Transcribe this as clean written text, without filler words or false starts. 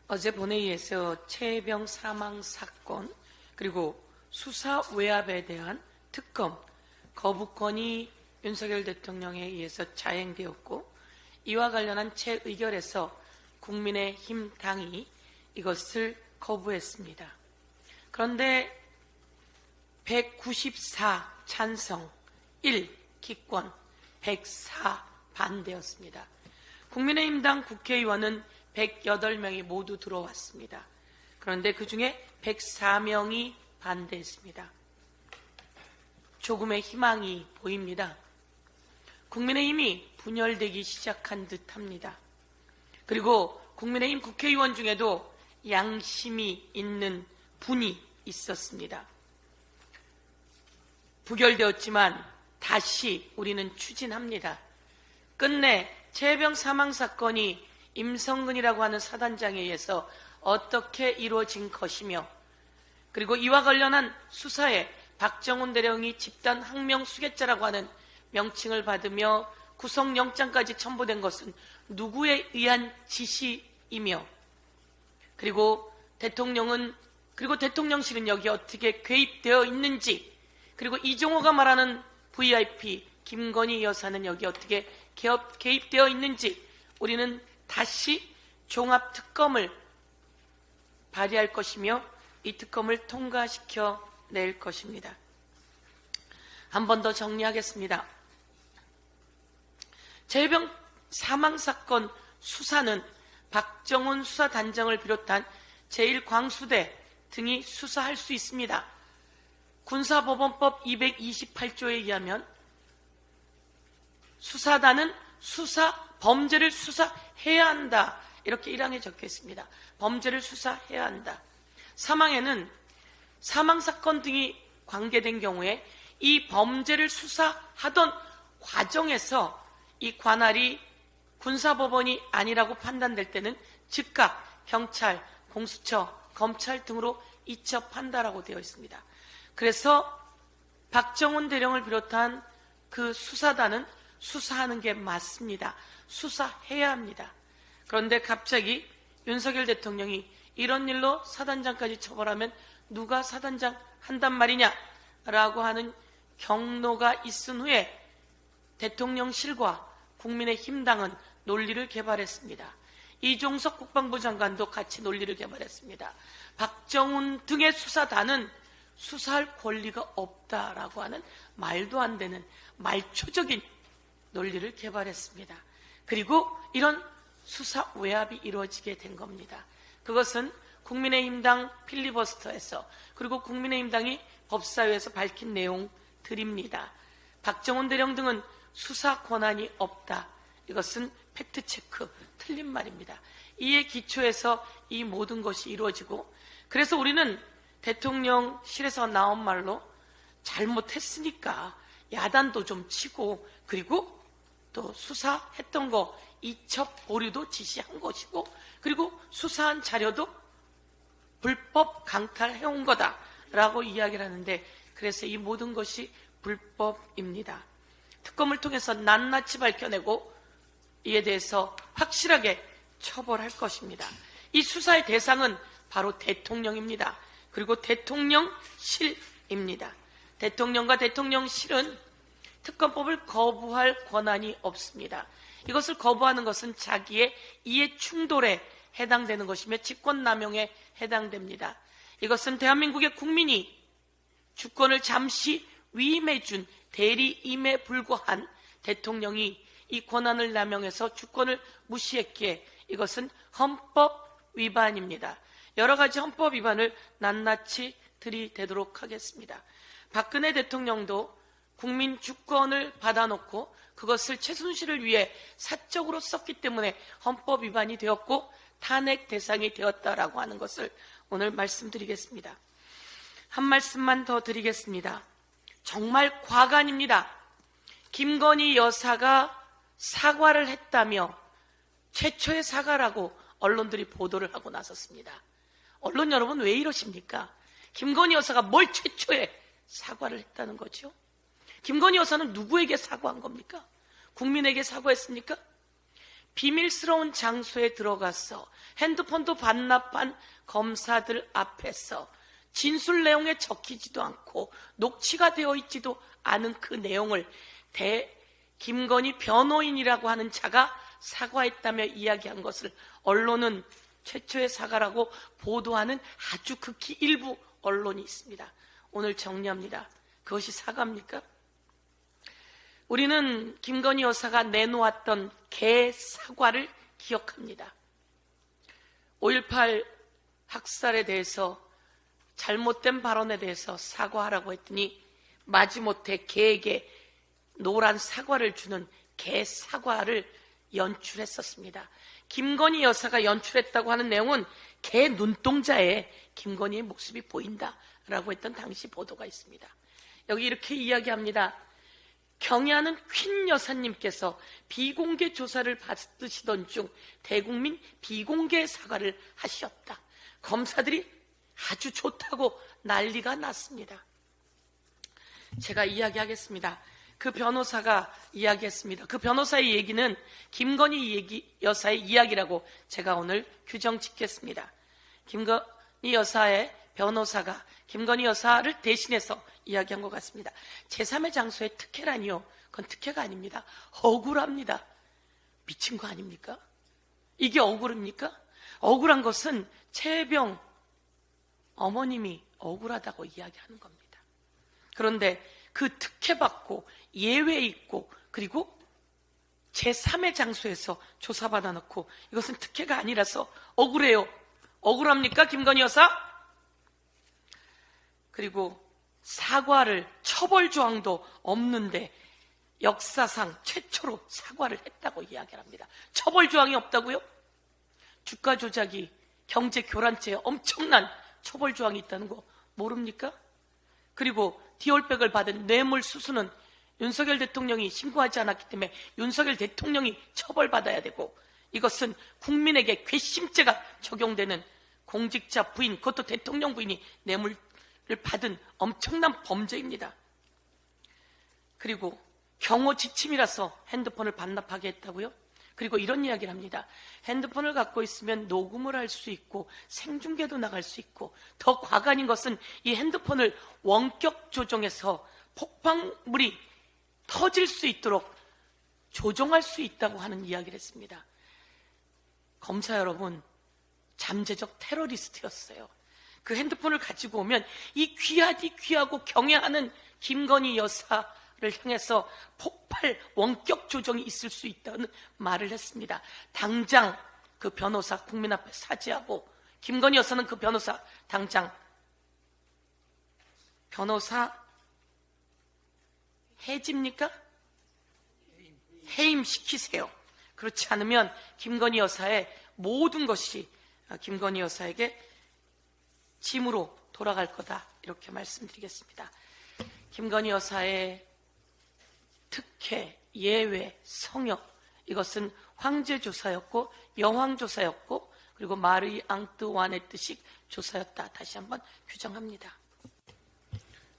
어제 본회의에서 최혜병 사망 사건 그리고 수사 외압에 대한 특검 거부권이 윤석열 대통령에 의해서 자행되었고, 이와 관련한 채의결에서 국민의힘 당이 이것을 거부했습니다. 그런데 194 찬성, 1 기권, 104 반대였습니다. 국민의힘 당 국회의원은 108명이 모두 들어왔습니다. 그런데 그 중에 104명이 반대했습니다. 조금의 희망이 보입니다. 국민의힘이 분열되기 시작한 듯합니다. 그리고 국민의힘 국회의원 중에도 양심이 있는 분이 있었습니다. 부결되었지만 다시 우리는 추진합니다. 끝내 최혜병 사망 사건이 임성근이라고 하는 사단장에 의해서 어떻게 이루어진 것이며, 그리고 이와 관련한 수사에 박정훈 대령이 집단 항명수괴죄라고 하는 명칭을 받으며 구속영장까지 첨부된 것은 누구에 의한 지시이며, 그리고 대통령실은 여기에 어떻게 개입되어 있는지, 그리고 이종호가 말하는 VIP 김건희 여사는 여기에 어떻게 개입되어 있는지 우리는 다시 종합특검을 발의할 것이며 이 특검을 통과시켜 낼 것입니다. 한 번 더 정리하겠습니다. 최혜병 사망사건 수사는 박정훈 수사단장을 비롯한 제1광수대 등이 수사할 수 있습니다. 군사법원법 228조에 의하면 수사단은 범죄를 수사해야 한다, 이렇게 1항에 적혀 있습니다. 범죄를 수사해야 한다. 사망에는 사망사건 등이 관계된 경우에 이 범죄를 수사하던 과정에서 이 관할이 군사법원이 아니라고 판단될 때는 즉각 경찰, 공수처, 검찰 등으로 이첩한다라고 되어 있습니다. 그래서 박정훈 대령을 비롯한 그 수사단은 수사하는 게 맞습니다. 수사해야 합니다. 그런데 갑자기 윤석열 대통령이 이런 일로 사단장까지 처벌하면 누가 사단장 한단 말이냐라고 하는 경로가 있은 후에 대통령실과 국민의힘 당은 논리를 개발했습니다. 이종석 국방부 장관도 같이 논리를 개발했습니다. 박정훈 등의 수사단은 수사할 권리가 없다라고 하는 말도 안 되는 말초적인 논리를 개발했습니다. 그리고 이런 수사 외압이 이루어지게 된 겁니다. 그것은 국민의힘당 필리버스터에서, 그리고 국민의힘당이 법사위에서 밝힌 내용들입니다. 박정훈 대령 등은 수사 권한이 없다. 이것은 팩트체크, 틀린 말입니다. 이에 기초해서 이 모든 것이 이루어지고, 그래서 우리는 대통령실에서 나온 말로 잘못했으니까 야단도 좀 치고, 그리고 또 수사했던 거 이첩 보류도 지시한 것이고, 그리고 수사한 자료도 불법 강탈해온 거다라고 이야기를 하는데, 그래서 이 모든 것이 불법입니다. 특검을 통해서 낱낱이 밝혀내고 이에 대해서 확실하게 처벌할 것입니다. 이 수사의 대상은 바로 대통령입니다. 그리고 대통령실입니다. 대통령과 대통령실은 특검법을 거부할 권한이 없습니다. 이것을 거부하는 것은 자기의 이해 충돌에 해당되는 것이며 직권남용에 해당됩니다. 이것은 대한민국의 국민이 주권을 잠시 위임해준 대리임에 불과한 대통령이 이 권한을 남용해서 주권을 무시했기에 이것은 헌법 위반입니다. 여러 가지 헌법 위반을 낱낱이 들이대도록 하겠습니다. 박근혜 대통령도 국민 주권을 받아놓고 그것을 최순실을 위해 사적으로 썼기 때문에 헌법 위반이 되었고 탄핵 대상이 되었다라고 하는 것을 오늘 말씀드리겠습니다. 한 말씀만 더 드리겠습니다. 정말 과간입니다. 김건희 여사가 사과를 했다며 최초의 사과라고 언론들이 보도를 하고 나섰습니다. 언론 여러분, 왜 이러십니까? 김건희 여사가 뭘 최초의 사과를 했다는 거죠? 김건희 여사는 누구에게 사과한 겁니까? 국민에게 사과했습니까? 비밀스러운 장소에 들어가서 핸드폰도 반납한 검사들 앞에서 진술 내용에 적히지도 않고 녹취가 되어 있지도 않은 그 내용을 김건희 변호인이라고 하는 자가 사과했다며 이야기한 것을 언론은 최초의 사과라고 보도하는 아주 극히 일부 언론이 있습니다. 오늘 정리합니다. 그것이 사과입니까? 우리는 김건희 여사가 내놓았던 개사과를 기억합니다. 5.18 학살에 대해서 잘못된 발언에 대해서 사과하라고 했더니 마지못해 개에게 노란 사과를 주는 개사과를 연출했었습니다. 김건희 여사가 연출했다고 하는 내용은 개 눈동자에 김건희의 모습이 보인다라고 했던 당시 보도가 있습니다. 여기 이렇게 이야기합니다. 경애하는 퀸 여사님께서 비공개 조사를 받으시던 중 대국민 비공개 사과를 하셨다. 검사들이 아주 좋다고 난리가 났습니다. 제가 이야기하겠습니다. 그 변호사가 이야기했습니다. 그 변호사의 얘기는 김건희 여사의 이야기라고 제가 오늘 규정 짓겠습니다. 김건희 여사의 변호사가 김건희 여사를 대신해서 이야기한 것 같습니다. 제3의 장소의 특혜라니요. 그건 특혜가 아닙니다. 억울합니다. 미친 거 아닙니까? 이게 억울합니까? 억울한 것은 최혜병 어머님이 억울하다고 이야기하는 겁니다. 그런데 그 특혜받고 예외 있고 그리고 제3의 장소에서 조사받아 놓고 이것은 특혜가 아니라서 억울해요. 억울합니까? 김건희 여사? 그리고 사과를 처벌 조항도 없는데 역사상 최초로 사과를 했다고 이야기합니다. 처벌 조항이 없다고요? 주가 조작이 경제 교란죄에 엄청난 처벌 조항이 있다는 거 모릅니까? 그리고 디올백을 받은 뇌물 수수는 윤석열 대통령이 신고하지 않았기 때문에 윤석열 대통령이 처벌받아야 되고 이것은 국민에게 괘씸죄가 적용되는 공직자 부인, 그것도 대통령 부인이 뇌물을 받은 엄청난 범죄입니다. 그리고 경호 지침이라서 핸드폰을 반납하게 했다고요? 그리고 이런 이야기를 합니다. 핸드폰을 갖고 있으면 녹음을 할 수 있고 생중계도 나갈 수 있고 더 과간인 것은 이 핸드폰을 원격 조정해서 폭발물이 터질 수 있도록 조정할 수 있다고 하는 이야기를 했습니다. 검사 여러분, 잠재적 테러리스트였어요. 그 핸드폰을 가지고 오면 이 귀하고 경애하는 김건희 여사를 향해서 폭발 원격 조정이 있을 수 있다는 말을 했습니다. 당장 그 변호사 국민 앞에 사죄하고 김건희 여사는 그 변호사 당장 변호사 해집니까? 해임시키세요. 그렇지 않으면 김건희 여사의 모든 것이 김건희 여사에게 짐으로 돌아갈 거다 이렇게 말씀드리겠습니다. 김건희 여사의 특혜, 예외, 성역 이것은 황제 조사였고 여왕 조사였고 그리고 마리 앙뚜와네트식 조사였다. 다시 한번 규정합니다.